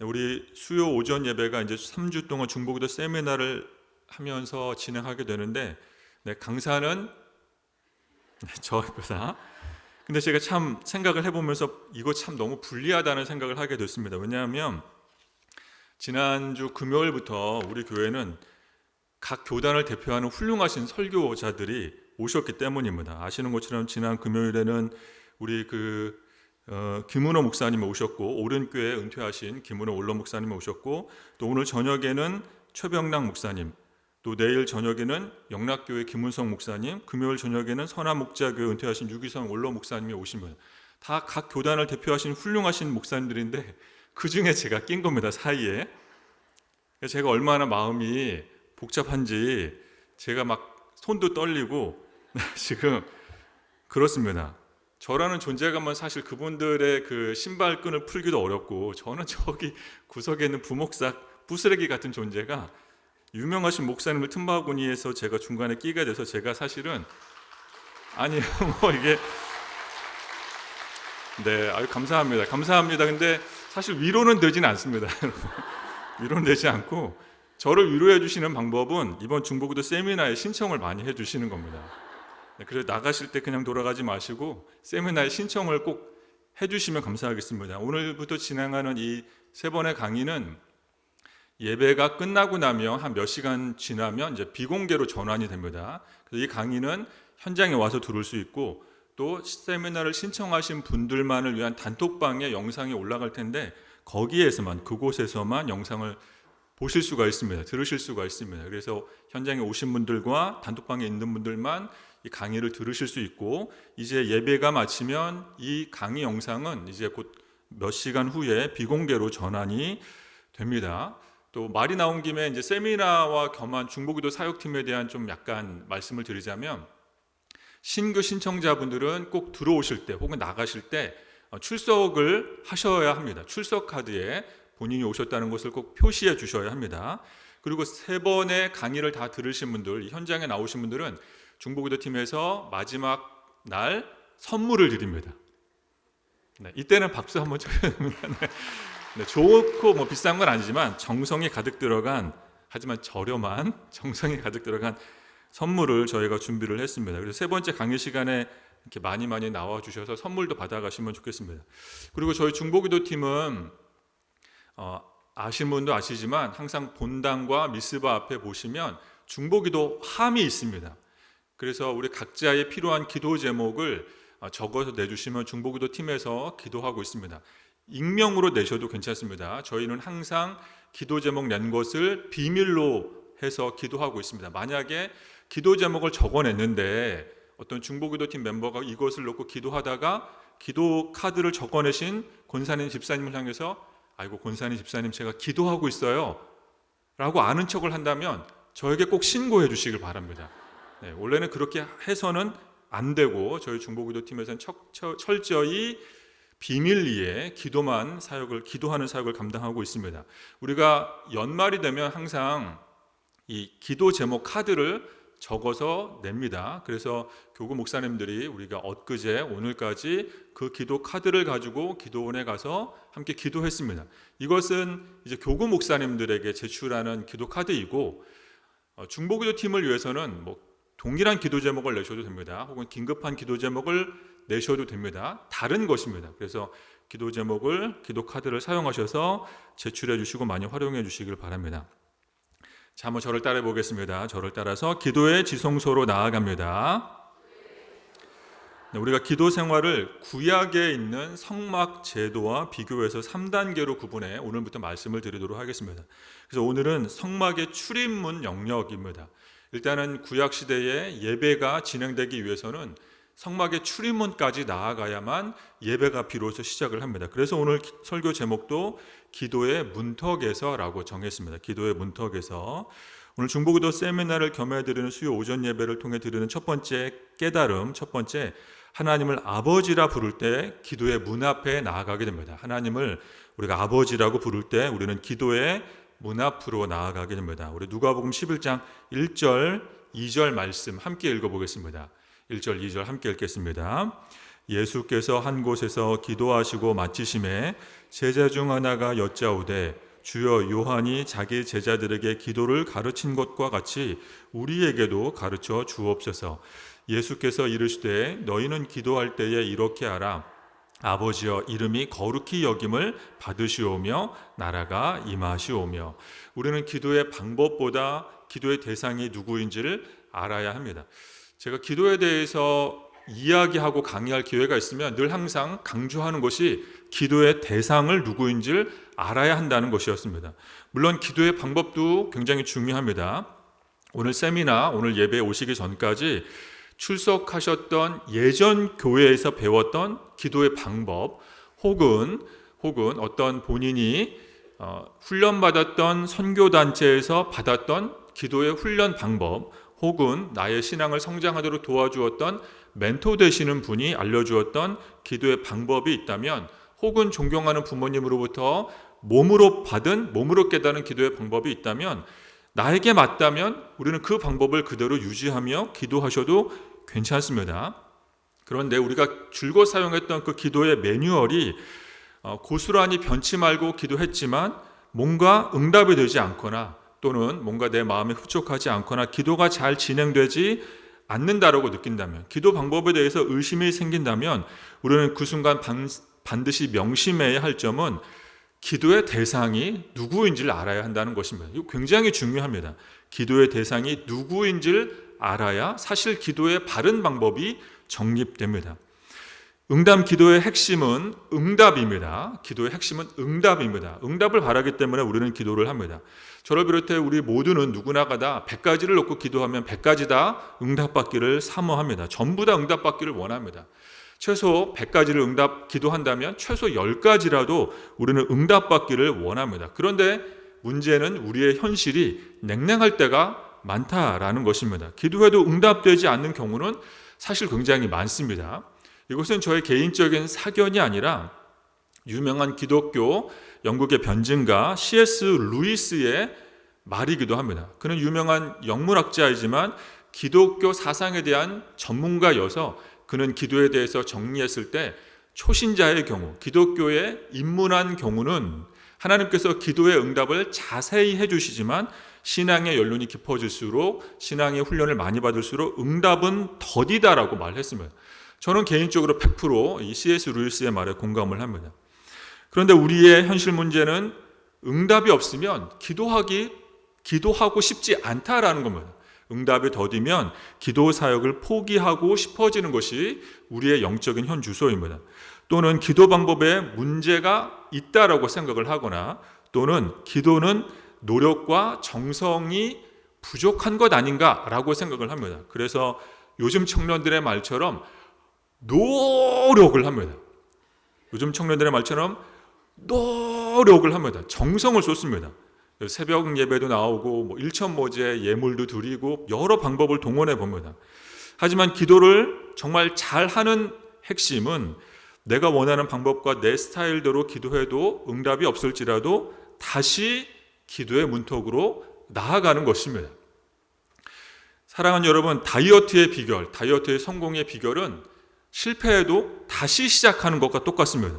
우리 수요 오전 예배가 이제 3주 동안 중보기도 세미나를 하면서 진행하게 되는데, 강사는 저입니다. 근데 제가 참 생각을 해보면서 이거 참 너무 불리하다는 생각을 하게 됐습니다. 왜냐하면 지난주 금요일부터 우리 교회는 각 교단을 대표하는 훌륭하신 설교자들이 오셨기 때문입니다. 아시는 것처럼 지난 금요일에는 우리 김은호 목사님이 오셨고, 오른교회 은퇴하신 김은호 원로 목사님이 오셨고, 또 오늘 저녁에는 최병락 목사님, 또 내일 저녁에는 영락교회 김은성 목사님, 금요일 저녁에는 선화목자교회 은퇴하신 유기성 원로 목사님이 오시면 다 각 교단을 대표하신 훌륭하신 목사님들인데, 그 중에 제가 낀 겁니다, 사이에. 제가 얼마나 마음이 복잡한지 제가 막 손도 떨리고 지금 그렇습니다. 저라는 존재감은 사실 그분들의 그 신발끈을 풀기도 어렵고, 저는 저기 구석에 있는 부목사 부스레기 같은 존재가 유명하신 목사님을 틈바구니에서 제가 중간에 끼게 돼서, 제가 사실은 아니 뭐 이게 아유 감사합니다. 근데 사실 위로는 되지는 않습니다. 위로는 되지 않고, 저를 위로해 주시는 방법은 이번 중보기도 세미나에 신청을 많이 해 주시는 겁니다. 그래서 나가실 때 그냥 돌아가지 마시고 세미나에 신청을 꼭 해주시면 감사하겠습니다. 오늘부터 진행하는 이 3번의 강의는 예배가 끝나고 나면 한 몇 시간 지나면 이제 비공개로 전환이 됩니다. 그래서 이 강의는 현장에 와서 들을 수 있고, 또 세미나를 신청하신 분들만을 위한 단톡방에 영상이 올라갈 텐데, 거기에서만, 그곳에서만 영상을 보실 수가 있습니다. 들으실 수가 있습니다. 그래서 현장에 오신 분들과 단톡방에 있는 분들만 이 강의를 들으실 수 있고, 이제 예배가 마치면 이 강의 영상은 이제 곧 몇 시간 후에 비공개로 전환이 됩니다. 또 말이 나온 김에 이제 세미나와 겸한 중보기도 사역팀에 대한 좀 약간 말씀을 드리자면, 신규 신청자분들은 꼭 들어오실 때 혹은 나가실 때 출석을 하셔야 합니다. 출석 카드에 본인이 오셨다는 것을 꼭 표시해 주셔야 합니다. 그리고 3번의 강의를 다 들으신 분들, 현장에 나오신 분들은 중보기도 팀에서 마지막 날 선물을 드립니다. 이때는 박수 한번 쳐야 됩니다. 좋고 뭐 비싼 건 아니지만 정성이 가득 들어간, 하지만 저렴한 정성이 가득 들어간 선물을 저희가 준비를 했습니다. 그래서 3번째 강의 시간에 이렇게 많이 나와 주셔서 선물도 받아가시면 좋겠습니다. 그리고 저희 중보기도 팀은 아시는 분도 아시지만 항상 본당과 미스바 앞에 보시면 중보기도 함이 있습니다. 그래서 우리 각자의 필요한 기도 제목을 적어서 내주시면 중보기도 팀에서 기도하고 있습니다. 익명으로 내셔도 괜찮습니다. 저희는 항상 기도 제목 낸 것을 비밀로 해서 기도하고 있습니다. 만약에 기도 제목을 적어냈는데 어떤 중보기도 팀 멤버가 이것을 놓고 기도하다가 기도 카드를 적어내신 권사님 집사님을 향해서, 아이고 권사님 집사님 제가 기도하고 있어요 라고 아는 척을 한다면 저에게 꼭 신고해 주시길 바랍니다. 원래는 그렇게 해서는 안 되고, 저희 중보기도 팀에서는 철저히 비밀리에 기도하는 사역을 감당하고 있습니다. 우리가 연말이 되면 항상 이 기도 제목 카드를 적어서 냅니다. 그래서 교구 목사님들이 우리가 엊그제 오늘까지 그 기도 카드를 가지고 기도원에 가서 함께 기도했습니다. 이것은 이제 교구 목사님들에게 제출하는 기도 카드이고, 중보기도 팀을 위해서는 뭐 동일한 기도 제목을 내셔도 됩니다. 혹은 긴급한 기도 제목을 내셔도 됩니다. 다른 것입니다. 그래서 기도 제목을, 기도 카드를 사용하셔서 제출해 주시고 많이 활용해 주시길 바랍니다. 자, 한번 저를 따라해 보겠습니다. 저를 따라서 기도의 지성소로 나아갑니다. 우리가 기도 생활을 구약에 있는 성막 제도와 비교해서 3단계로 구분해 오늘부터 말씀을 드리도록 하겠습니다. 그래서 오늘은 성막의 출입문 영역입니다. 일단은 구약 시대에 예배가 진행되기 위해서는 성막의 출입문까지 나아가야만 예배가 비로소 시작을 합니다. 그래서 오늘 설교 제목도 기도의 문턱에서라고 정했습니다. 기도의 문턱에서. 오늘 중보기도 세미나를 겸해 드리는 수요 오전 예배를 통해 드리는 첫 번째 깨달음, 첫 번째, 하나님을 아버지라 부를 때 기도의 문 앞에 나아가게 됩니다. 하나님을 우리가 아버지라고 부를 때 우리는 기도의 문 앞으로 나아가게 됩니다. 우리 누가복음 11장 1절, 2절 말씀 함께 읽어보겠습니다. 1절, 2절 함께 읽겠습니다. 예수께서 한 곳에서 기도하시고 마치심에 제자 중 하나가 여짜오되 주여 요한이 자기 제자들에게 기도를 가르친 것과 같이 우리에게도 가르쳐 주옵소서. 예수께서 이르시되 너희는 기도할 때에 이렇게 하라. 아버지여 이름이 거룩히 여김을 받으시오며 나라가 임하시오며. 우리는 기도의 방법보다 기도의 대상이 누구인지를 알아야 합니다. 제가 기도에 대해서 이야기하고 강의할 기회가 있으면 늘 항상 강조하는 것이 기도의 대상을 누구인지를 알아야 한다는 것이었습니다. 물론 기도의 방법도 굉장히 중요합니다. 오늘 세미나, 오늘 예배에 오시기 전까지 출석하셨던 예전 교회에서 배웠던 기도의 방법 혹은 어떤 본인이 훈련받았던 선교단체에서 받았던 기도의 훈련 방법 혹은 나의 신앙을 성장하도록 도와주었던 멘토 되시는 분이 알려주었던 기도의 방법이 있다면 혹은 존경하는 부모님으로부터 몸으로 깨달은 기도의 방법이 있다면 나에게 맞다면 우리는 그 방법을 그대로 유지하며 기도하셔도 괜찮습니다. 그런데 우리가 줄곧 사용했던 그 기도의 매뉴얼이 고스란히 변치 말고 기도했지만 뭔가 응답이 되지 않거나 또는 뭔가 내 마음에 흡족하지 않거나 기도가 잘 진행되지 않는다라고 느낀다면, 기도 방법에 대해서 의심이 생긴다면 우리는 그 순간 반드시 명심해야 할 점은 기도의 대상이 누구인지를 알아야 한다는 것입니다. 이거 굉장히 중요합니다. 기도의 대상이 누구인지를 알아야 사실 기도의 바른 방법이 정립됩니다. 기도의 핵심은 응답입니다. 기도의 핵심은 응답입니다. 응답을 바라기 때문에 우리는 기도를 합니다. 저를 비롯해 우리 모두는 누구나가 다 100가지를 놓고 기도하면 100가지 다 응답받기를 사모합니다. 전부 다 응답받기를 원합니다. 최소 100가지를 기도한다면 최소 10가지라도 우리는 응답받기를 원합니다. 그런데 문제는 우리의 현실이 냉랭할 때가 많다라는 것입니다. 기도해도 응답되지 않는 경우는 사실 굉장히 많습니다. 이것은 저의 개인적인 사견이 아니라 유명한 기독교 영국의 변증가 C.S. 루이스의 말이기도 합니다. 그는 유명한 영문학자이지만 기독교 사상에 대한 전문가여서 그는 기도에 대해서 정리했을 때 초신자의 경우, 기독교에 입문한 경우는 하나님께서 기도의 응답을 자세히 해주시지만 신앙의 연륜이 깊어질수록 신앙의 훈련을 많이 받을수록 응답은 더디다라고 말했습니다. 저는 개인적으로 100% 이 C.S. 루이스의 말에 공감을 합니다. 그런데 우리의 현실 문제는 응답이 없으면 기도하고 싶지 않다라는 겁니다. 응답이 더디면 기도 사역을 포기하고 싶어지는 것이 우리의 영적인 현 주소입니다. 또는 기도 방법에 문제가 있다라고 생각을 하거나 또는 기도는 노력과 정성이 부족한 것 아닌가라고 생각을 합니다. 그래서 요즘 청년들의 말처럼 노력을 합니다. 요즘 청년들의 말처럼 노력을 합니다. 정성을 쏟습니다. 새벽 예배도 나오고 일천모제 예물도 드리고 여러 방법을 동원해 봅니다. 하지만 기도를 정말 잘하는 핵심은 내가 원하는 방법과 내 스타일대로 기도해도 응답이 없을지라도 다시 기도의 문턱으로 나아가는 것입니다. 사랑하는 여러분, 다이어트의 성공의 비결은 실패해도 다시 시작하는 것과 똑같습니다.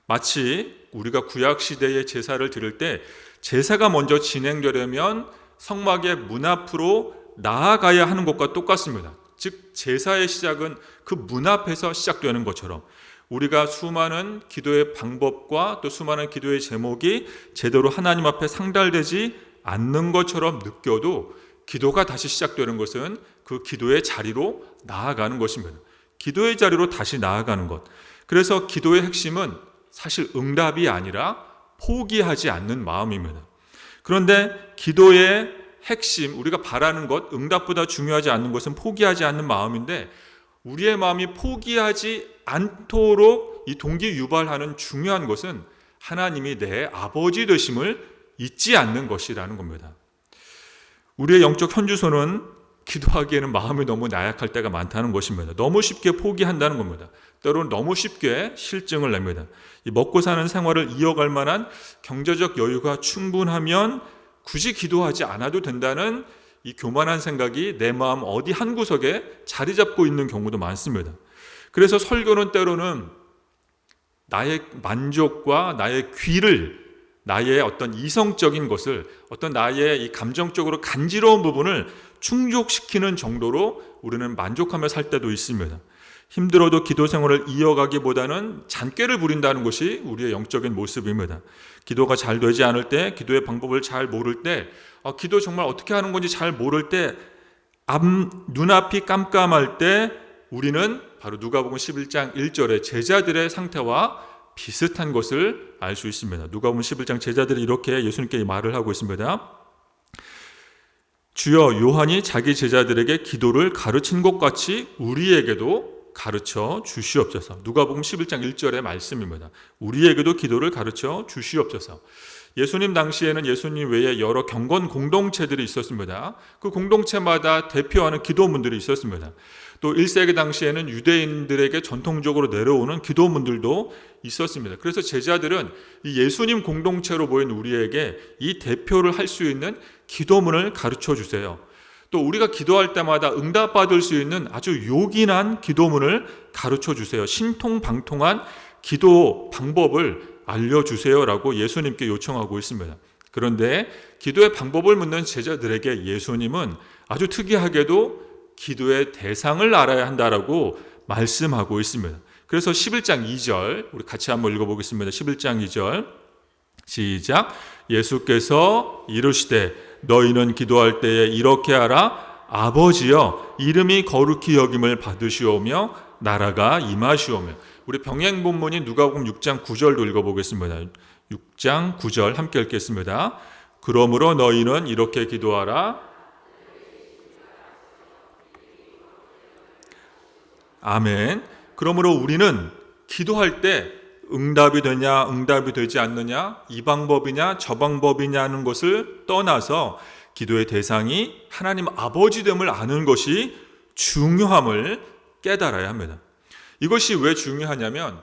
마치 우리가 구약시대의 제사를 드릴 때 제사가 먼저 진행되려면 성막의 문 앞으로 나아가야 하는 것과 똑같습니다. 즉 제사의 시작은 그 문 앞에서 시작되는 것처럼 우리가 수많은 기도의 방법과 또 수많은 기도의 제목이 제대로 하나님 앞에 상달되지 않는 것처럼 느껴도 기도가 다시 시작되는 것은 그 기도의 자리로 나아가는 것입니다. 기도의 자리로 다시 나아가는 것. 그래서 기도의 핵심은 사실 응답이 아니라 포기하지 않는 마음입니다. 그런데 기도의 핵심, 우리가 바라는 것, 응답보다 중요하지 않는 것은 포기하지 않는 마음인데 우리의 마음이 포기하지 않도록 이 동기 유발하는 중요한 것은 하나님이 내 아버지 되심을 잊지 않는 것이라는 겁니다. 우리의 영적 현주소는 기도하기에는 마음이 너무 나약할 때가 많다는 것입니다. 너무 쉽게 포기한다는 겁니다. 때로는 너무 쉽게 실증을 냅니다. 이 먹고 사는 생활을 이어갈 만한 경제적 여유가 충분하면 굳이 기도하지 않아도 된다는 이 교만한 생각이 내 마음 어디 한 구석에 자리 잡고 있는 경우도 많습니다. 그래서 설교는 때로는 나의 만족과 나의 귀를, 나의 어떤 이성적인 것을, 어떤 나의 이 감정적으로 간지러운 부분을 충족시키는 정도로 우리는 만족하며 살 때도 있습니다. 힘들어도 기도 생활을 이어가기보다는 잔꾀를 부린다는 것이 우리의 영적인 모습입니다. 기도가 잘 되지 않을 때, 기도의 방법을 잘 모를 때, 기도 정말 어떻게 하는 건지 잘 모를 때, 눈앞이 깜깜할 때 우리는 바로 누가복음 11장 1절의 제자들의 상태와 비슷한 것을 알 수 있습니다. 누가복음 11장 제자들이 이렇게 예수님께 말을 하고 있습니다. 주여, 요한이 자기 제자들에게 기도를 가르친 것 같이 우리에게도 가르쳐 주시옵소서. 누가복음 11장 1절의 말씀입니다. 우리에게도 기도를 가르쳐 주시옵소서. 예수님 당시에는 예수님 외에 여러 경건 공동체들이 있었습니다. 그 공동체마다 대표하는 기도문들이 있었습니다. 또 1세기 당시에는 유대인들에게 전통적으로 내려오는 기도문들도 있었습니다. 그래서 제자들은 이 예수님 공동체로 모인 우리에게 이 대표를 할 수 있는 기도문을 가르쳐 주세요. 또 우리가 기도할 때마다 응답받을 수 있는 아주 요긴한 기도문을 가르쳐 주세요. 신통방통한 기도 방법을 알려주세요라고 예수님께 요청하고 있습니다. 그런데 기도의 방법을 묻는 제자들에게 예수님은 아주 특이하게도 기도의 대상을 알아야 한다라고 말씀하고 있습니다. 그래서 11장 2절 우리 같이 한번 읽어보겠습니다. 11장 2절 시작. 예수께서 이르시되 너희는 기도할 때에 이렇게 하라. 아버지여, 이름이 거룩히 여김을 받으시오며 나라가 임하시오며. 우리 병행 본문인 누가복음 6장 9절도 읽어보겠습니다. 6장 9절 함께 읽겠습니다. 그러므로 너희는 이렇게 기도하라. 아멘. 그러므로 우리는 기도할 때 응답이 되냐 응답이 되지 않느냐, 이 방법이냐 저 방법이냐는 것을 떠나서 기도의 대상이 하나님 아버지됨을 아는 것이 중요함을 깨달아야 합니다. 이것이 왜 중요하냐면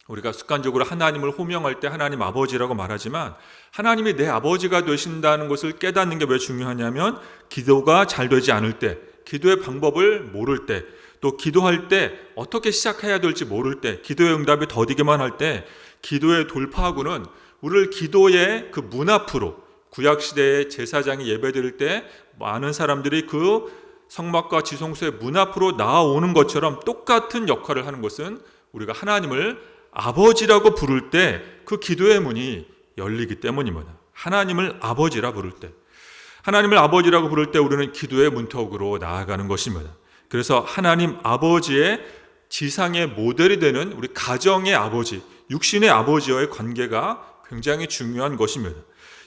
우리가 습관적으로 하나님을 호명할 때 하나님 아버지라고 말하지만 하나님이 내 아버지가 되신다는 것을 깨닫는 게 왜 중요하냐면 기도가 잘 되지 않을 때, 기도의 방법을 모를 때, 또 기도할 때 어떻게 시작해야 될지 모를 때, 기도의 응답이 더디기만 할 때 기도의 돌파구는 우리를 기도의 그 문 앞으로, 구약시대의 제사장이 예배드릴 때 많은 사람들이 그 성막과 지성소의 문 앞으로 나아오는 것처럼 똑같은 역할을 하는 것은 우리가 하나님을 아버지라고 부를 때 그 기도의 문이 열리기 때문입니다. 하나님을 아버지라 부를 때, 하나님을 아버지라고 부를 때 우리는 기도의 문턱으로 나아가는 것입니다. 그래서 하나님 아버지의 지상의 모델이 되는 우리 가정의 아버지, 육신의 아버지와의 관계가 굉장히 중요한 것입니다.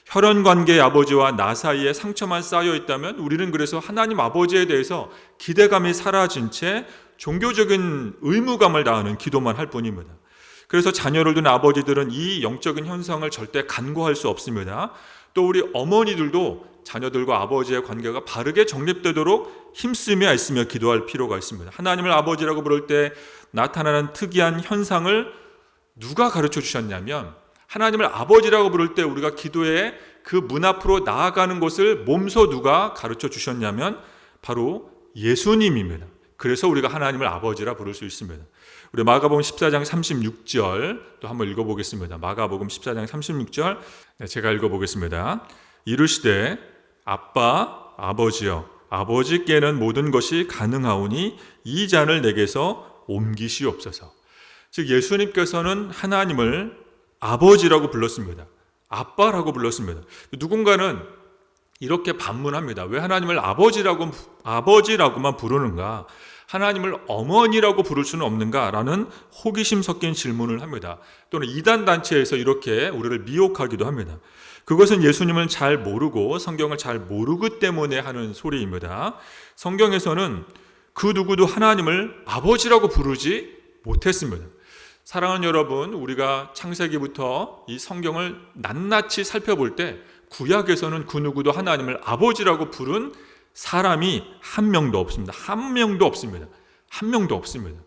혈연관계의 아버지와 나 사이에 상처만 쌓여 있다면 우리는 그래서 하나님 아버지에 대해서 기대감이 사라진 채 종교적인 의무감을 다하는 기도만 할 뿐입니다. 그래서 자녀를 둔 아버지들은 이 영적인 현상을 절대 간과할 수 없습니다. 또 우리 어머니들도 자녀들과 아버지의 관계가 바르게 정립되도록 힘쓰며 애쓰며 기도할 필요가 있습니다. 하나님을 아버지라고 부를 때 나타나는 특이한 현상을 누가 가르쳐 주셨냐면, 하나님을 아버지라고 부를 때 우리가 기도의 그 문 앞으로 나아가는 것을 몸소 누가 가르쳐 주셨냐면 바로 예수님입니다. 그래서 우리가 하나님을 아버지라 부를 수 있습니다. 우리 마가복음 14장 36절 또 한번 읽어보겠습니다. 마가복음 14장 36절 제가 읽어보겠습니다. 이르시되 아빠 아버지여, 아버지께는 모든 것이 가능하오니 이 잔을 내게서 옮기시옵소서. 즉 예수님께서는 하나님을 아버지라고 불렀습니다. 아빠라고 불렀습니다. 누군가는 이렇게 반문합니다. 왜 하나님을 아버지라고만 부르는가? 하나님을 어머니라고 부를 수는 없는가라는 호기심 섞인 질문을 합니다. 또는 이단 단체에서 이렇게 우리를 미혹하기도 합니다. 그것은 예수님을 잘 모르고 성경을 잘 모르기 때문에 하는 소리입니다. 성경에서는 그 누구도 하나님을 아버지라고 부르지 못했습니다. 사랑하는 여러분, 우리가 창세기부터 이 성경을 낱낱이 살펴볼 때 구약에서는 그 누구도 하나님을 아버지라고 부른 사람이 한 명도 없습니다. 한 명도 없습니다. 한 명도 없습니다.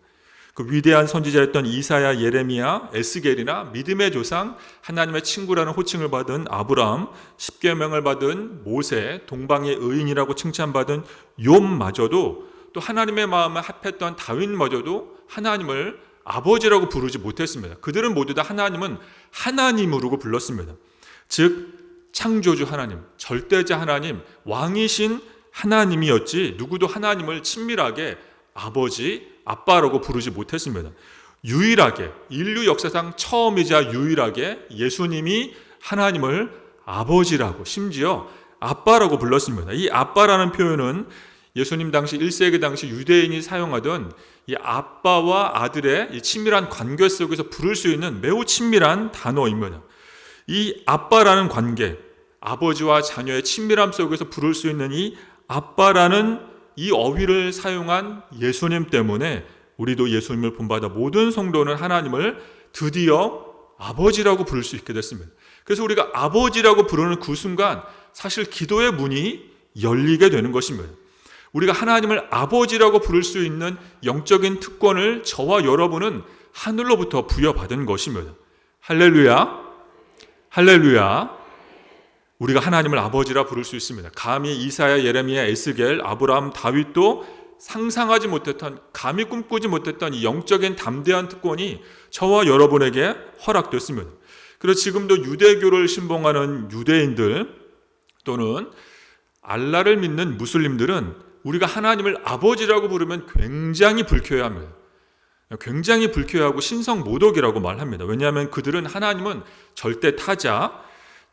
그 위대한 선지자였던 이사야, 예레미야, 에스겔이나 믿음의 조상, 하나님의 친구라는 호칭을 받은 아브라함, 십계명을 받은 모세, 동방의 의인이라고 칭찬받은 욥마저도, 또 하나님의 마음을 합했던 다윗마저도 하나님을 아버지라고 부르지 못했습니다. 그들은 모두 다 하나님은 하나님으로 불렀습니다. 즉 창조주 하나님, 절대자 하나님, 왕이신 하나님이었지 누구도 하나님을 친밀하게 아버지, 아빠라고 부르지 못했습니다. 유일하게, 인류 역사상 처음이자 유일하게 예수님이 하나님을 아버지라고, 심지어 아빠라고 불렀습니다. 이 아빠라는 표현은 예수님 당시 1세기 당시 유대인이 사용하던 이 아빠와 아들의 이 친밀한 관계 속에서 부를 수 있는 매우 친밀한 단어입니다. 이 아빠라는 관계, 아버지와 자녀의 친밀함 속에서 부를 수 있는 이 아빠라는 이 어휘를 사용한 예수님 때문에 우리도 예수님을 본받아 모든 성도는 하나님을 드디어 아버지라고 부를 수 있게 됐습니다. 그래서 우리가 아버지라고 부르는 그 순간 사실 기도의 문이 열리게 되는 것입니다. 우리가 하나님을 아버지라고 부를 수 있는 영적인 특권을 저와 여러분은 하늘로부터 부여받은 것입니다. 할렐루야, 할렐루야. 우리가 하나님을 아버지라 부를 수 있습니다. 감히 이사야, 예레미야, 에스겔, 아브라함, 다윗도 상상하지 못했던, 감히 꿈꾸지 못했던 이 영적인 담대한 특권이 저와 여러분에게 허락됐습니다. 그래서 지금도 유대교를 신봉하는 유대인들 또는 알라를 믿는 무슬림들은 우리가 하나님을 아버지라고 부르면 굉장히 불쾌해합니다. 굉장히 불쾌하고 신성모독이라고 말합니다. 왜냐하면 그들은 하나님은 절대 타자,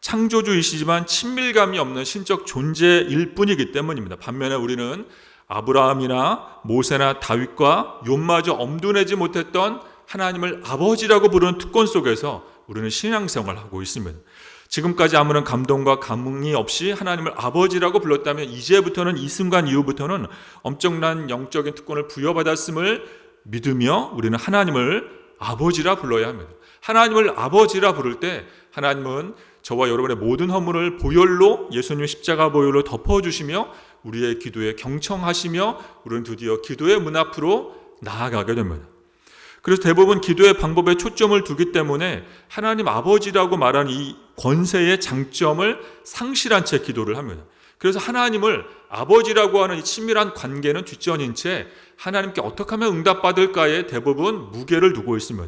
창조주이시지만 친밀감이 없는 신적 존재일 뿐이기 때문입니다. 반면에 우리는 아브라함이나 모세나 다윗과 욥마저 엄두내지 못했던 하나님을 아버지라고 부르는 특권 속에서 우리는 신앙생활을 하고 있습니다. 지금까지 아무런 감동과 감흥이 없이 하나님을 아버지라고 불렀다면 이제부터는, 이 순간 이후부터는 엄청난 영적인 특권을 부여받았음을 믿으며 우리는 하나님을 아버지라 불러야 합니다. 하나님을 아버지라 부를 때 하나님은 저와 여러분의 모든 허물을 보혈로, 예수님의 십자가 보혈로 덮어주시며 우리의 기도에 경청하시며 우리는 드디어 기도의 문 앞으로 나아가게 됩니다. 그래서 대부분 기도의 방법에 초점을 두기 때문에 하나님 아버지라고 말하는 이 권세의 장점을 상실한 채 기도를 합니다. 그래서 하나님을 아버지라고 하는 이 친밀한 관계는 뒷전인 채 하나님께 어떻게 하면 응답받을까에 대부분 무게를 두고 있습니다.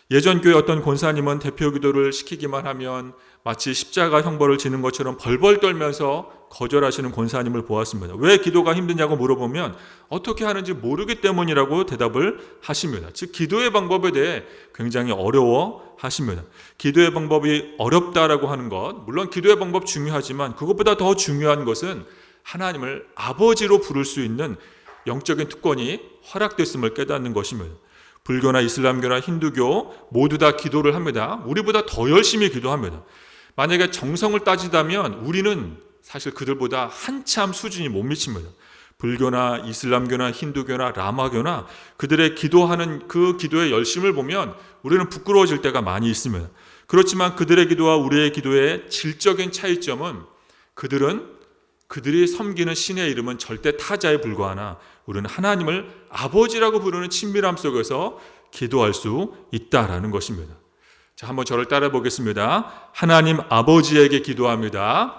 예전 교회 어떤 권사님은 대표 기도를 시키기만 하면 마치 십자가 형벌을 지는 것처럼 벌벌 떨면서 거절하시는 권사님을 보았습니다. 왜 기도가 힘드냐고 물어보면 어떻게 하는지 모르기 때문이라고 대답을 하십니다. 즉 기도의 방법에 대해 굉장히 어려워 하십니다. 기도의 방법이 어렵다라고 하는 것, 물론 기도의 방법 중요하지만 그것보다 더 중요한 것은 하나님을 아버지로 부를 수 있는 영적인 특권이 허락됐음을 깨닫는 것입니다. 불교나 이슬람교나 힌두교 모두 다 기도를 합니다. 우리보다 더 열심히 기도합니다. 만약에 정성을 따지다면 우리는 사실 그들보다 한참 수준이 못 미칩니다. 불교나 이슬람교나 힌두교나 라마교나 그들의 기도하는 그 기도의 열심을 보면 우리는 부끄러워질 때가 많이 있습니다. 그렇지만 그들의 기도와 우리의 기도의 질적인 차이점은 그들이 섬기는 신의 이름은 절대 타자에 불과하나 우리는 하나님을 아버지라고 부르는 친밀함 속에서 기도할 수 있다라는 것입니다. 자, 한번 저를 따라 보겠습니다. 하나님 아버지에게 기도합니다.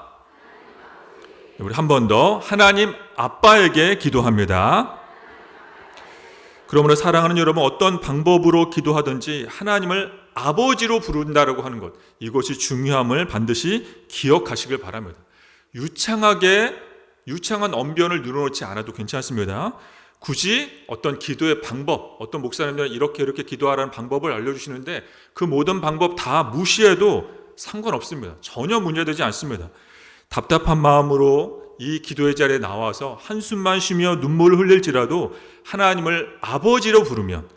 우리 한 번 더, 하나님 아빠에게 기도합니다. 그러므로 사랑하는 여러분, 어떤 방법으로 기도하든지 하나님을 아버지로 부른다라고 하는 것, 이것이 중요함을 반드시 기억하시길 바랍니다. 유창한 언변을 늘어놓지 않아도 괜찮습니다. 굳이 어떤 기도의 방법, 어떤 목사님들은 이렇게 기도하라는 방법을 알려주시는데 그 모든 방법 다 무시해도 상관없습니다. 전혀 문제되지 않습니다. 답답한 마음으로 이 기도의 자리에 나와서 한숨만 쉬며 눈물을 흘릴지라도 하나님을 아버지로 부르면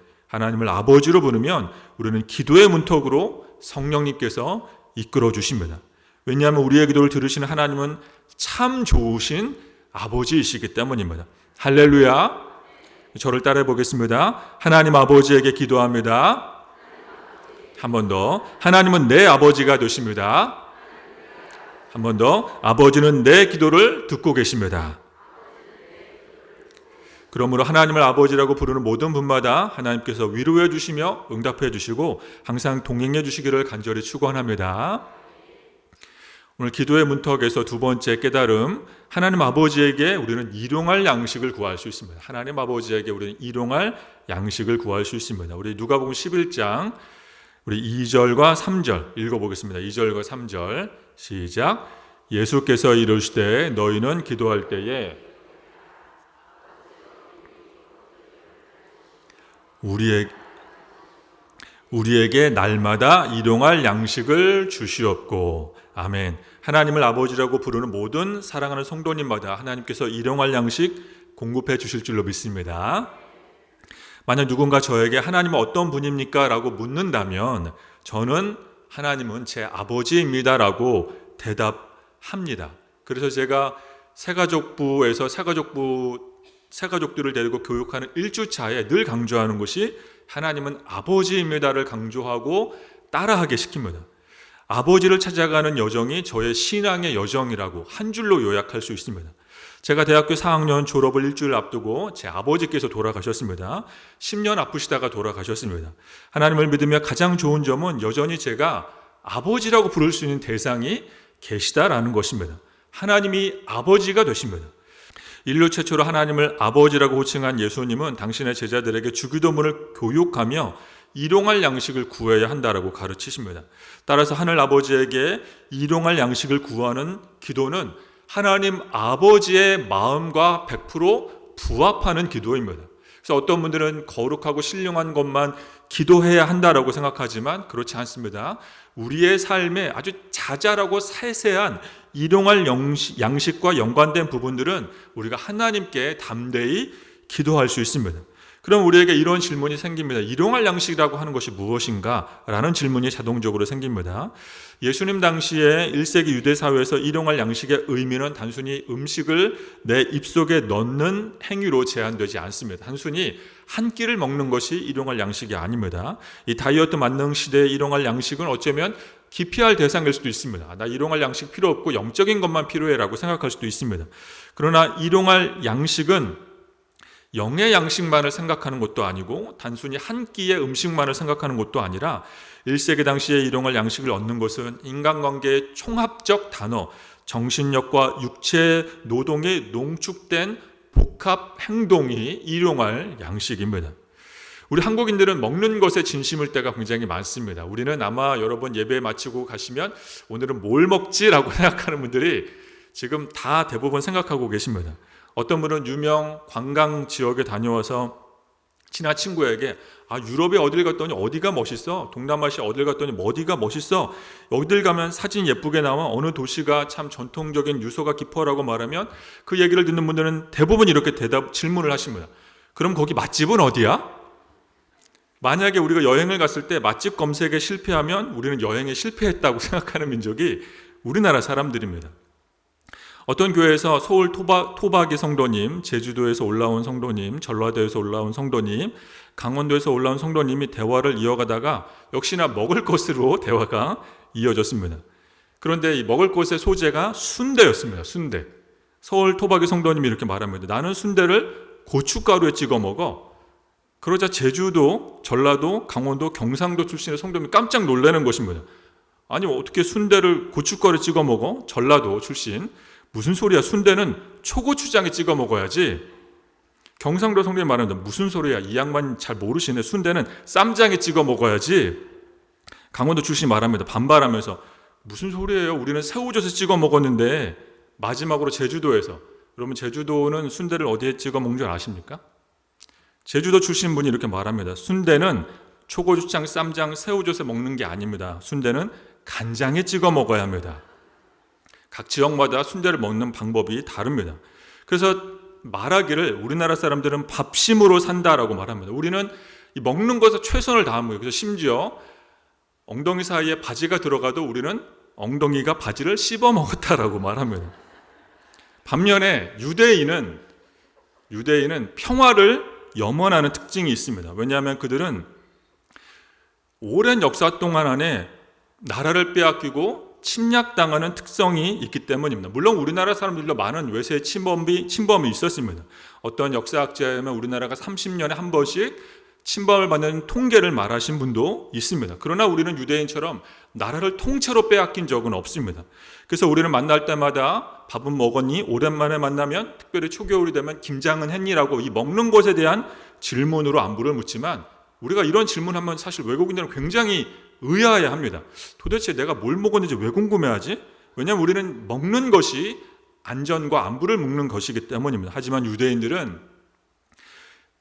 우리는 기도의 문턱으로 성령님께서 이끌어 주십니다. 왜냐하면 우리의 기도를 들으시는 하나님은 참 좋으신 아버지이시기 때문입니다. 할렐루야. 저를 따라해 보겠습니다. 하나님 아버지에게 기도합니다. 한 번 더. 하나님은 내 아버지가 되십니다. 한 번 더. 아버지는 내 기도를 듣고 계십니다. 그러므로 하나님을 아버지라고 부르는 모든 분마다 하나님께서 위로해 주시며 응답해 주시고 항상 동행해 주시기를 간절히 축원합니다. 오늘 기도의 문턱에서 두 번째 깨달음, 하나님 아버지에게 우리는 일용할 양식을 구할 수 있습니다. 하나님 아버지에게 우리는 일용할 양식을 구할 수 있습니다. 우리 누가복음 11장 우리 2절과 3절 읽어보겠습니다. 2절과 3절 시작. 예수께서 이르시되 너희는 기도할 때에 우리에게 날마다 일용할 양식을 주시옵고. 아멘. 하나님을 아버지라고 부르는 모든 사랑하는 성도님마다 하나님께서 일용할 양식 공급해 주실 줄로 믿습니다. 만약 누군가 저에게 하나님은 어떤 분입니까? 라고 묻는다면 저는 하나님은 제 아버지입니다 라고 대답합니다. 그래서 제가 새가족부에서 새가족들을 데리고 교육하는 1주차에 늘 강조하는 것이 하나님은 아버지입니다를 강조하고 따라하게 시킵니다. 아버지를 찾아가는 여정이 저의 신앙의 여정이라고 한 줄로 요약할 수 있습니다. 제가 대학교 4학년 졸업을 일주일 앞두고 제 아버지께서 돌아가셨습니다. 10년 아프시다가 돌아가셨습니다. 하나님을 믿으며 가장 좋은 점은 여전히 제가 아버지라고 부를 수 있는 대상이 계시다라는 것입니다. 하나님이 아버지가 되십니다. 인류 최초로 하나님을 아버지라고 호칭한 예수님은 당신의 제자들에게 주기도문을 교육하며 일용할 양식을 구해야 한다라고 가르치십니다. 따라서 하늘 아버지에게 일용할 양식을 구하는 기도는 하나님 아버지의 마음과 100% 부합하는 기도입니다. 그래서 어떤 분들은 거룩하고 신령한 것만 기도해야 한다라고 생각하지만 그렇지 않습니다. 우리의 삶에 아주 자잘하고 세세한 일용할 양식과 연관된 부분들은 우리가 하나님께 담대히 기도할 수 있습니다. 그럼 우리에게 이런 질문이 생깁니다. 일용할 양식이라고 하는 것이 무엇인가? 라는 질문이 자동적으로 생깁니다. 예수님 당시에 1세기 유대 사회에서 일용할 양식의 의미는 단순히 음식을 내 입속에 넣는 행위로 제한되지 않습니다. 단순히 한 끼를 먹는 것이 일용할 양식이 아닙니다. 이 다이어트 만능 시대의 일용할 양식은 어쩌면 기피할 대상일 수도 있습니다. 나 일용할 양식 필요 없고 영적인 것만 필요해라고 생각할 수도 있습니다. 그러나 일용할 양식은 영의 양식만을 생각하는 것도 아니고 단순히 한 끼의 음식만을 생각하는 것도 아니라 1세기 당시에 일용할 양식을 얻는 것은 인간관계의 총합적 단어, 정신력과 육체 노동이 농축된 복합 행동이 일용할 양식입니다. 우리 한국인들은 먹는 것에 진심일 때가 굉장히 많습니다. 우리는 아마 여러분 예배 마치고 가시면 오늘은 뭘 먹지라고 생각하는 분들이 지금 다 대부분 생각하고 계십니다. 어떤 분은 유명 관광 지역에 다녀와서 친한 친구에게 유럽에 어딜 갔더니 어디가 멋있어? 동남아시아 어딜 갔더니 어디가 멋있어? 어딜 가면 사진 예쁘게 나와? 어느 도시가 참 전통적인 유서가 깊어라고 말하면 그 얘기를 듣는 분들은 대부분 이렇게 질문을 하십니다. 그럼 거기 맛집은 어디야? 만약에 우리가 여행을 갔을 때 맛집 검색에 실패하면 우리는 여행에 실패했다고 생각하는 민족이 우리나라 사람들입니다. 어떤 교회에서 서울 토박이 성도님, 제주도에서 올라온 성도님, 전라도에서 올라온 성도님, 강원도에서 올라온 성도님이 대화를 이어가다가 역시나 먹을 것으로 대화가 이어졌습니다. 그런데 이 먹을 것의 소재가 순대였습니다. 순대. 서울 토박이 성도님이 이렇게 말합니다. 나는 순대를 고춧가루에 찍어 먹어. 그러자 제주도, 전라도, 강원도, 경상도 출신의 성도님이 깜짝 놀라는 것입니다. 아니 어떻게 순대를 고춧가루에 찍어 먹어? 전라도 출신. 무슨 소리야? 순대는 초고추장에 찍어 먹어야지. 경상도 성도님 말합니다. 무슨 소리야? 이 양반 잘 모르시네. 순대는 쌈장에 찍어 먹어야지. 강원도 출신 말합니다. 반발하면서 무슨 소리예요? 우리는 새우젓에 찍어 먹었는데. 마지막으로 제주도에서, 여러분 제주도는 순대를 어디에 찍어 먹는 줄 아십니까? 제주도 출신 분이 이렇게 말합니다. 순대는 초고추장, 쌈장, 새우젓에 먹는 게 아닙니다. 순대는 간장에 찍어 먹어야 합니다. 각 지역마다 순대를 먹는 방법이 다릅니다. 그래서 말하기를 우리나라 사람들은 밥심으로 산다라고 말합니다. 우리는 먹는 것에 최선을 다합니다. 그래서 심지어 엉덩이 사이에 바지가 들어가도 우리는 엉덩이가 바지를 씹어 먹었다라고 말합니다. 반면에 유대인은 평화를 염원하는 특징이 있습니다. 왜냐하면 그들은 오랜 역사 동안 안에 나라를 빼앗기고 침략당하는 특성이 있기 때문입니다. 물론 우리나라 사람들도 많은 외세 침범이 있었습니다. 어떤 역사학자에 의하면 우리나라가 30년에 한 번씩 침범을 받는 통계를 말하신 분도 있습니다. 그러나 우리는 유대인처럼 나라를 통째로 빼앗긴 적은 없습니다. 그래서 우리는 만날 때마다 밥은 먹었니? 오랜만에 만나면, 특별히 초겨울이 되면 김장은 했니라고 이 먹는 것에 대한 질문으로 안부를 묻지만, 우리가 이런 질문하면 사실 외국인들은 굉장히 의아해 합니다. 도대체 내가 뭘 먹었는지 왜 궁금해하지? 왜냐하면 우리는 먹는 것이 안전과 안부를 묻는 것이기 때문입니다. 하지만 유대인들은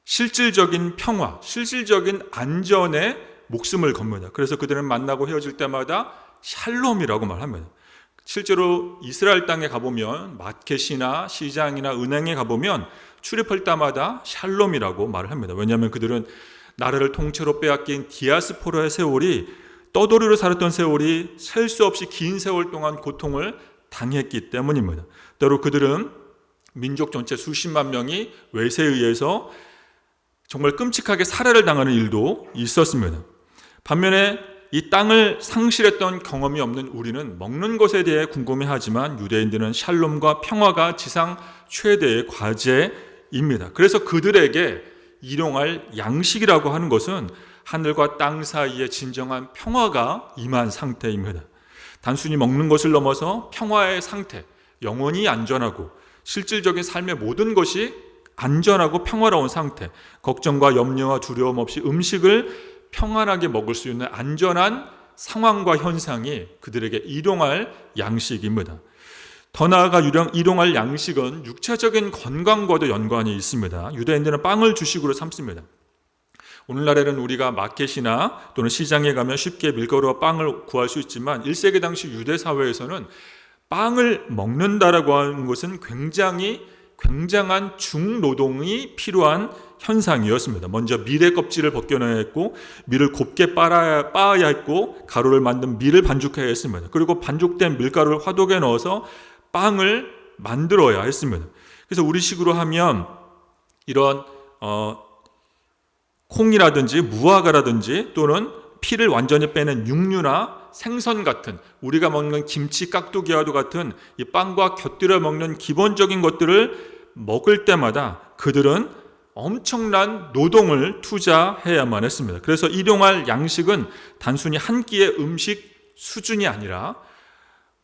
실질적인 평화, 실질적인 안전에 목숨을 겁니다. 그래서 그들은 만나고 헤어질 때마다 샬롬이라고 말합니다. 실제로 이스라엘 땅에 가보면 마켓이나 시장이나 은행에 가보면 출입할 때마다 샬롬이라고 말을 합니다. 왜냐하면 그들은 나라를 통째로 빼앗긴 디아스포라의 세월이, 떠돌이로 살았던 세월이 셀 수 없이 긴 세월 동안 고통을 당했기 때문입니다. 때로 그들은 민족 전체 수십만 명이 외세에 의해서 정말 끔찍하게 살해를 당하는 일도 있었습니다. 반면에 이 땅을 상실했던 경험이 없는 우리는 먹는 것에 대해 궁금해하지만 유대인들은 샬롬과 평화가 지상 최대의 과제입니다. 그래서 그들에게 일용할 양식이라고 하는 것은 하늘과 땅 사이에 진정한 평화가 임한 상태입니다. 단순히 먹는 것을 넘어서 평화의 상태, 영원히 안전하고 실질적인 삶의 모든 것이 안전하고 평화로운 상태, 걱정과 염려와 두려움 없이 음식을 평안하게 먹을 수 있는 안전한 상황과 현상이 그들에게 일용할 양식입니다. 더 나아가 일용할 양식은 육체적인 건강과도 연관이 있습니다. 유대인들은 빵을 주식으로 삼습니다. 오늘날에는 우리가 마켓이나 또는 시장에 가면 쉽게 밀가루와 빵을 구할 수 있지만 1세기 당시 유대 사회에서는 빵을 먹는다라고 하는 것은 굉장한 중노동이 필요한 현상이었습니다. 먼저 밀의 껍질을 벗겨내야 했고, 밀을 곱게 빻아야 했고, 가루를 만든 밀을 반죽해야 했습니다. 그리고 반죽된 밀가루를 화덕에 넣어서 빵을 만들어야 했습니다. 그래서 우리식으로 하면 이런 콩이라든지 무화과라든지 또는 피를 완전히 빼는 육류나 생선 같은, 우리가 먹는 김치, 깍두기와도 같은 이 빵과 곁들여 먹는 기본적인 것들을 먹을 때마다 그들은 엄청난 노동을 투자해야만 했습니다. 그래서 일용할 양식은 단순히 한 끼의 음식 수준이 아니라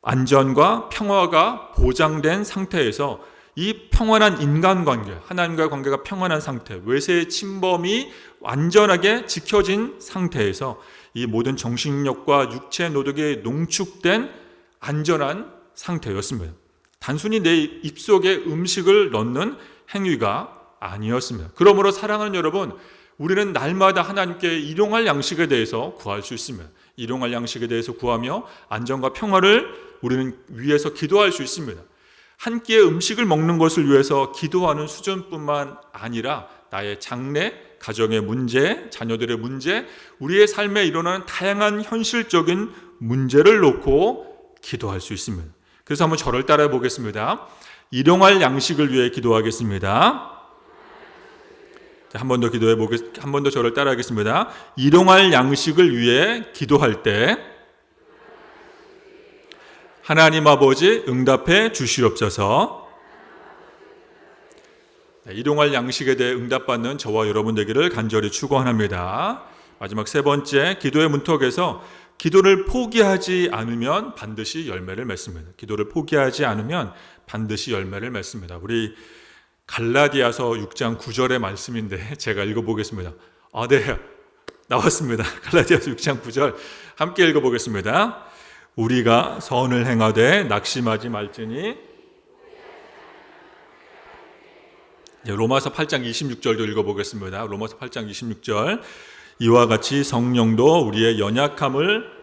안전과 평화가 보장된 상태에서 이 평안한 인간관계, 하나님과의 관계가 평안한 상태, 외세의 침범이 완전하게 지켜진 상태에서 이 모든 정신력과 육체 노동이 농축된 안전한 상태였습니다. 단순히 내 입속에 음식을 넣는 행위가 아니었습니다. 그러므로 사랑하는 여러분, 우리는 날마다 하나님께 일용할 양식에 대해서 구할 수 있습니다. 일용할 양식에 대해서 구하며 안전과 평화를 우리는 위해서 기도할 수 있습니다. 한 끼의 음식을 먹는 것을 위해서 기도하는 수준뿐만 아니라 나의 장래, 가정의 문제, 자녀들의 문제, 우리의 삶에 일어나는 다양한 현실적인 문제를 놓고 기도할 수 있습니다. 그래서 한번 저를 따라해 보겠습니다. 일용할 양식을 위해 기도하겠습니다. 한 번 더 저를 따라하겠습니다. 일용할 양식을 위해 기도할 때 하나님 아버지 응답해 주시옵소서. 일용할 양식에 대해 응답받는 저와 여러분 되기를 간절히 축원합니다. 마지막 세 번째, 기도의 문턱에서 기도를 포기하지 않으면 반드시 열매를 맺습니다. 기도를 포기하지 않으면 반드시 열매를 맺습니다. 우리 갈라디아서 6장 9절의 말씀인데 제가 읽어보겠습니다. 네, 나왔습니다. 갈라디아서 6장 9절 함께 읽어보겠습니다. 우리가 선을 행하되 낙심하지 말지니. 로마서 8장 26절도 읽어보겠습니다. 로마서 8장 26절 이와 같이 성령도 우리의 연약함을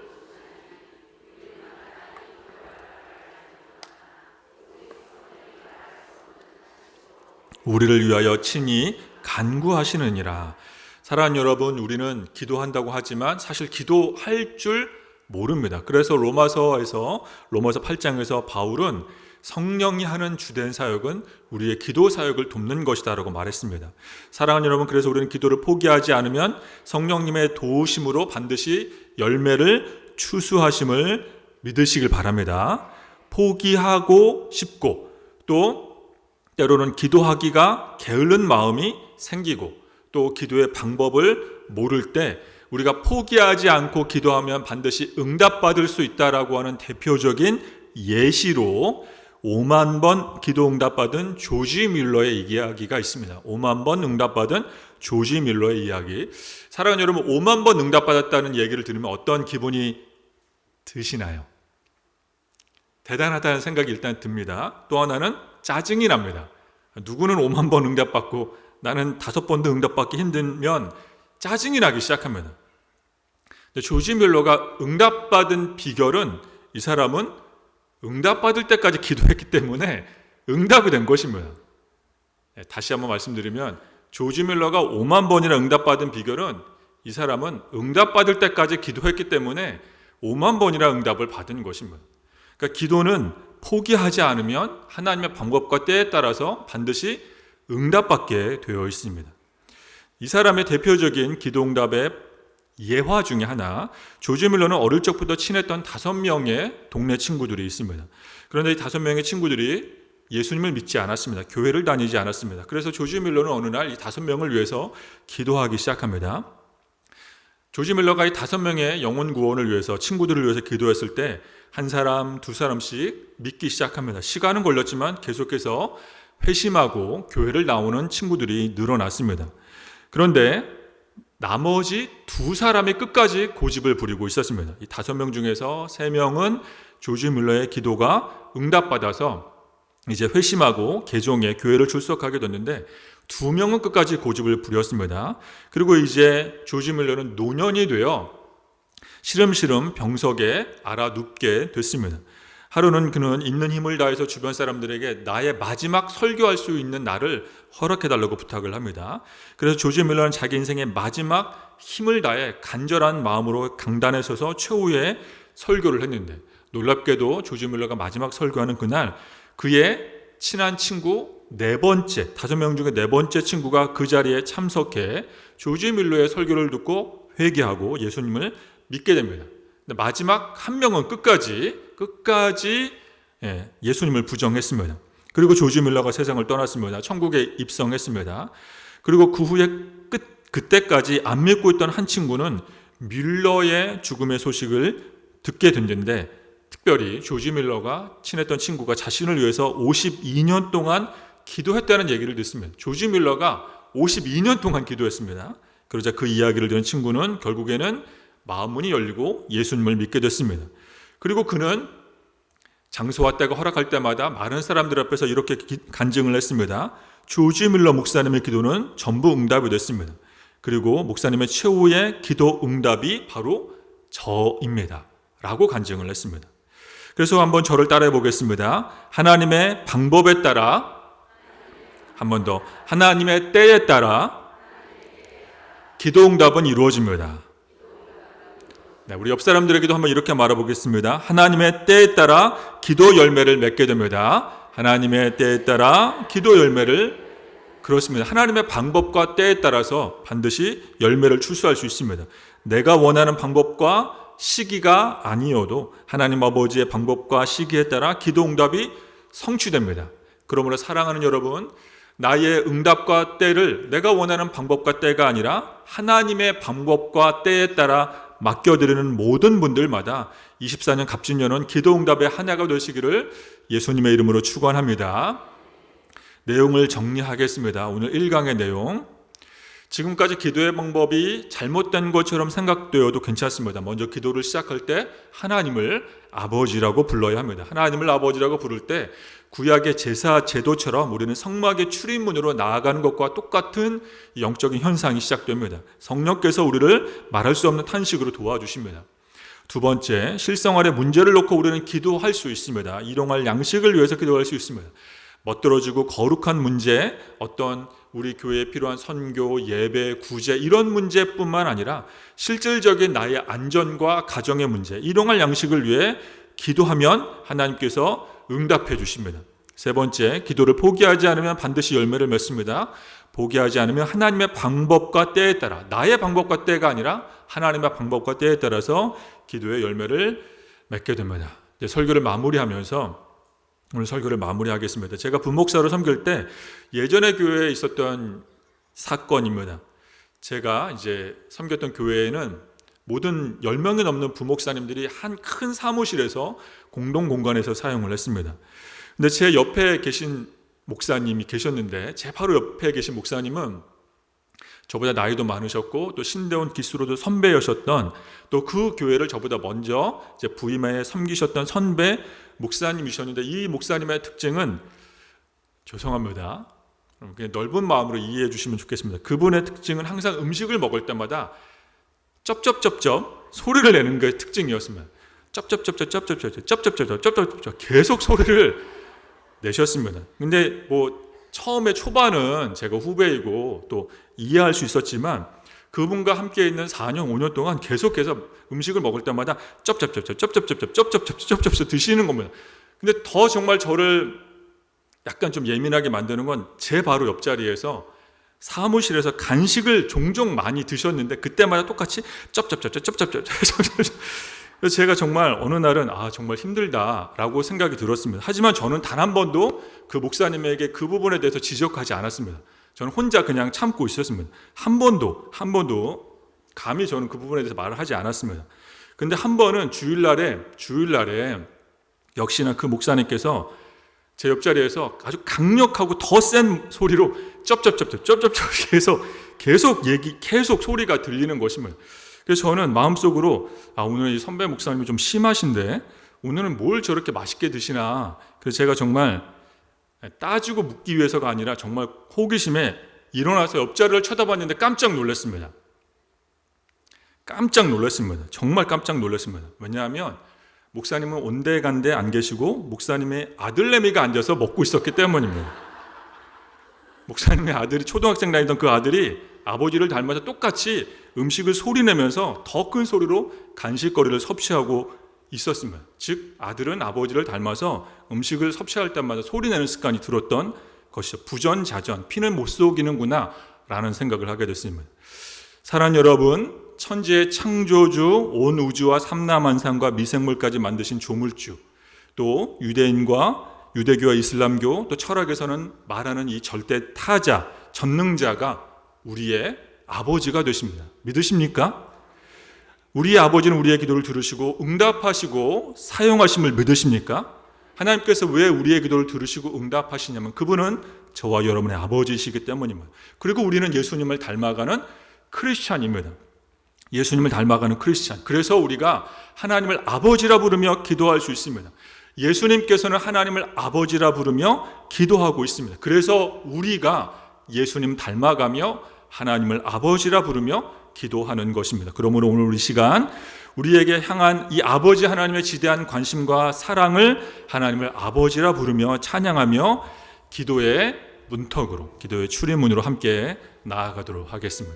우리를 위하여 친히 간구하시느니라. 사랑하는 여러분, 우리는 기도한다고 하지만 사실 기도할 줄 모릅니다. 그래서 로마서 8장에서 바울은 성령이 하는 주된 사역은 우리의 기도 사역을 돕는 것이다라고 말했습니다. 사랑하는 여러분, 그래서 우리는 기도를 포기하지 않으면 성령님의 도우심으로 반드시 열매를 추수하심을 믿으시길 바랍니다. 포기하고 싶고 또 때로는 기도하기가 게으른 마음이 생기고 또 기도의 방법을 모를 때 우리가 포기하지 않고 기도하면 반드시 응답받을 수 있다라고 하는 대표적인 예시로 5만 번 기도 응답받은 조지 밀러의 이야기가 있습니다. 5만 번 응답받은 조지 밀러의 이야기. 사랑하는 여러분, 5만 번 응답받았다는 얘기를 들으면 어떤 기분이 드시나요? 대단하다는 생각이 일단 듭니다. 또 하나는 짜증이 납니다. 누구는 5만 번 응답받고 나는 5번도 응답받기 힘들면 짜증이 나기 시작합니다. 조지 밀러가 응답받은 비결은 이 사람은 응답받을 때까지 기도했기 때문에 응답이 된 것입니다. 다시 한번 말씀드리면 조지 밀러가 5만 번이나 응답받은 비결은 이 사람은 응답받을 때까지 기도했기 때문에 5만 번이나 응답을 받은 것입니다. 그러니까 기도는 포기하지 않으면 하나님의 방법과 때에 따라서 반드시 응답받게 되어 있습니다. 이 사람의 대표적인 기도 응답의 예화 중에 하나, 조지 밀러는 어릴 적부터 친했던 5명의 동네 친구들이 있습니다. 그런데 이 5명의 친구들이 예수님을 믿지 않았습니다. 교회를 다니지 않았습니다. 그래서 조지 밀러는 어느 날 이 5명을 위해서 기도하기 시작합니다. 조지 밀러가 이 5명의 영혼 구원을 위해서, 친구들을 위해서 기도했을 때 한 사람, 두 사람씩 믿기 시작합니다. 시간은 걸렸지만 계속해서 회심하고 교회를 나오는 친구들이 늘어났습니다. 그런데 나머지 2사람이 끝까지 고집을 부리고 있었습니다. 이 5명 중에서 3명은 조지 밀러의 기도가 응답받아서 이제 회심하고 개종해 교회를 출석하게 됐는데 2명은 끝까지 고집을 부렸습니다. 그리고 이제 조지 밀러는 노년이 되어 시름시름 병석에 알아 눕게 됐습니다. 하루는 그는 있는 힘을 다해서 주변 사람들에게 나의 마지막 설교할 수 있는 날을 허락해달라고 부탁을 합니다. 그래서 조지 밀러는 자기 인생의 마지막 힘을 다해 간절한 마음으로 강단에 서서 최후의 설교를 했는데, 놀랍게도 조지 밀러가 마지막 설교하는 그날 그의 친한 친구 4번째, 5명 중에 4번째 친구가 그 자리에 참석해 조지 밀러의 설교를 듣고 회개하고 예수님을 믿게 됩니다. 근데 마지막 한 명은 끝까지 예수님을 부정했습니다. 그리고 조지 밀러가 세상을 떠났습니다. 천국에 입성했습니다. 그리고 그 후에 그때까지 안 믿고 있던 한 친구는 밀러의 죽음의 소식을 듣게 됐는데, 특별히 조지 밀러가 친했던 친구가 자신을 위해서 52년 동안 기도했다는 얘기를 듣습니다. 조지 밀러가 52년 동안 기도했습니다. 그러자 그 이야기를 들은 친구는 결국에는 마음문이 열리고 예수님을 믿게 됐습니다. 그리고 그는 장소와 때가 허락할 때마다 많은 사람들 앞에서 이렇게 간증을 했습니다. 조지 밀러 목사님의 기도는 전부 응답이 됐습니다. 그리고 목사님의 최후의 기도 응답이 바로 저입니다 라고 간증을 했습니다. 그래서 한번 저를 따라해 보겠습니다. 하나님의 방법에 따라, 한 번 더, 하나님의 때에 따라 기도 응답은 이루어집니다. 네, 우리 옆 사람들에게도 한번 이렇게 말해보겠습니다. 하나님의 때에 따라 기도 열매를 맺게 됩니다. 하나님의 때에 따라 기도 열매를, 그렇습니다. 하나님의 방법과 때에 따라서 반드시 열매를 출수할 수 있습니다. 내가 원하는 방법과 시기가 아니어도 하나님 아버지의 방법과 시기에 따라 기도 응답이 성취됩니다. 그러므로 사랑하는 여러분, 나의 응답과 때를 내가 원하는 방법과 때가 아니라 하나님의 방법과 때에 따라 맡겨드리는 모든 분들마다 24년 갑진년은 기도 응답의 한 해가 되시기를 예수님의 이름으로 축원합니다. 내용을 정리하겠습니다. 오늘 1강의 내용. 지금까지 기도의 방법이 잘못된 것처럼 생각되어도 괜찮습니다. 먼저 기도를 시작할 때 하나님을 아버지라고 불러야 합니다. 하나님을 아버지라고 부를 때 구약의 제사 제도처럼 우리는 성막의 출입문으로 나아가는 것과 똑같은 영적인 현상이 시작됩니다. 성령께서 우리를 말할 수 없는 탄식으로 도와주십니다. 두 번째, 실생활에 문제를 놓고 우리는 기도할 수 있습니다. 일용할 양식을 위해서 기도할 수 있습니다. 멋들어지고 거룩한 문제, 어떤 우리 교회에 필요한 선교, 예배, 구제 이런 문제뿐만 아니라 실질적인 나의 안전과 가정의 문제, 일용할 양식을 위해 기도하면 하나님께서 응답해 주십니다. 세 번째, 기도를 포기하지 않으면 반드시 열매를 맺습니다. 포기하지 않으면 하나님의 방법과 때에 따라, 나의 방법과 때가 아니라 하나님의 방법과 때에 따라서 기도의 열매를 맺게 됩니다. 이제 설교를 마무리하면서 오늘 설교를 마무리하겠습니다. 제가 부목사로 섬길 때 예전에 교회에 있었던 사건입니다. 제가 이제 섬겼던 교회에는 모든 10명이 넘는 부목사님들이 한 큰 사무실에서 공동 공간에서 사용을 했습니다. 근데 제 옆에 계신 목사님이 계셨는데, 제 바로 옆에 계신 목사님은 저보다 나이도 많으셨고 또 신대원 기수로도 선배였었던, 또 그 교회를 저보다 먼저 이제 부임에 섬기셨던 선배 목사님이셨는데, 이 목사님의 특징은, 죄송합니다, 그냥 넓은 마음으로 이해해 주시면 좋겠습니다. 그분의 특징은 항상 음식을 먹을 때마다 쩝쩝쩝쩝 소리를 내는 게 특징이었습니다. 쩝쩝쩝쩝 계속 소리를 내셨습니다. 근데 뭐 처음에 초반은 제가 후배이고 또 이해할 수 있었지만, 그분과 함께 있는 4년 5년 동안 계속해서 음식을 먹을 때마다 쩝쩝쩝 드시는 겁니다. 근데 더 정말 저를 약간 좀 예민하게 만드는 건, 제 바로 옆자리에서 사무실에서 간식을 종종 많이 드셨는데 그때마다 똑같이 쩝쩝쩝. 그래서 제가 정말 어느 날은 정말 힘들다라고 생각이 들었습니다. 하지만 저는 단 한 번도 그 목사님에게 그 부분에 대해서 지적하지 않았습니다. 저는 혼자 그냥 참고 있었습니다. 한 번도 감히 저는 그 부분에 대해서 말을 하지 않았습니다. 근데 한 번은 주일날에 역시나 그 목사님께서 제 옆자리에서 아주 강력하고 더 센 소리로 쩝쩝 계속 소리가 들리는 것입니다. 그래서 저는 마음속으로 오늘 이 선배 목사님이 좀 심하신데 오늘은 뭘 저렇게 맛있게 드시나. 그래서 제가 정말 따지고 묻기 위해서가 아니라 정말 호기심에 일어나서 옆자리를 쳐다봤는데 깜짝 놀랐습니다. 정말 깜짝 놀랐습니다. 왜냐하면 목사님은 온데간데 안 계시고 목사님의 아들내미가 앉아서 먹고 있었기 때문입니다. 목사님의 아들이, 초등학생 다니던 그 아들이 아버지를 닮아서 똑같이 음식을 소리내면서 더 큰 소리로 간식거리를 섭취하고 있었습니다. 즉 아들은 아버지를 닮아서 음식을 섭취할 때마다 소리내는 습관이 들었던 것이죠. 부전자전, 피는 못 속이는구나 라는 생각을 하게 됐습니다. 사랑하는 여러분, 천지의 창조주, 온 우주와 삼라만상과 미생물까지 만드신 조물주, 또 유대교와 이슬람교, 또 철학에서는 말하는 이 절대 타자, 전능자가 우리의 아버지가 되십니다. 믿으십니까? 우리의 아버지는 우리의 기도를 들으시고 응답하시고 사용하심을 믿으십니까? 하나님께서 왜 우리의 기도를 들으시고 응답하시냐면, 그분은 저와 여러분의 아버지이시기 때문입니다. 그리고 우리는 예수님을 닮아가는 크리스찬입니다. 예수님을 닮아가는 크리스찬. 그래서 우리가 하나님을 아버지라 부르며 기도할 수 있습니다. 예수님께서는 하나님을 아버지라 부르며 기도하고 있습니다. 그래서 우리가 예수님 닮아가며 하나님을 아버지라 부르며 기도하는 것입니다. 그러므로 오늘 우리 시간, 우리에게 향한 이 아버지 하나님의 지대한 관심과 사랑을 하나님을 아버지라 부르며 찬양하며 기도의 문턱으로, 기도의 출입문으로 함께 나아가도록 하겠습니다.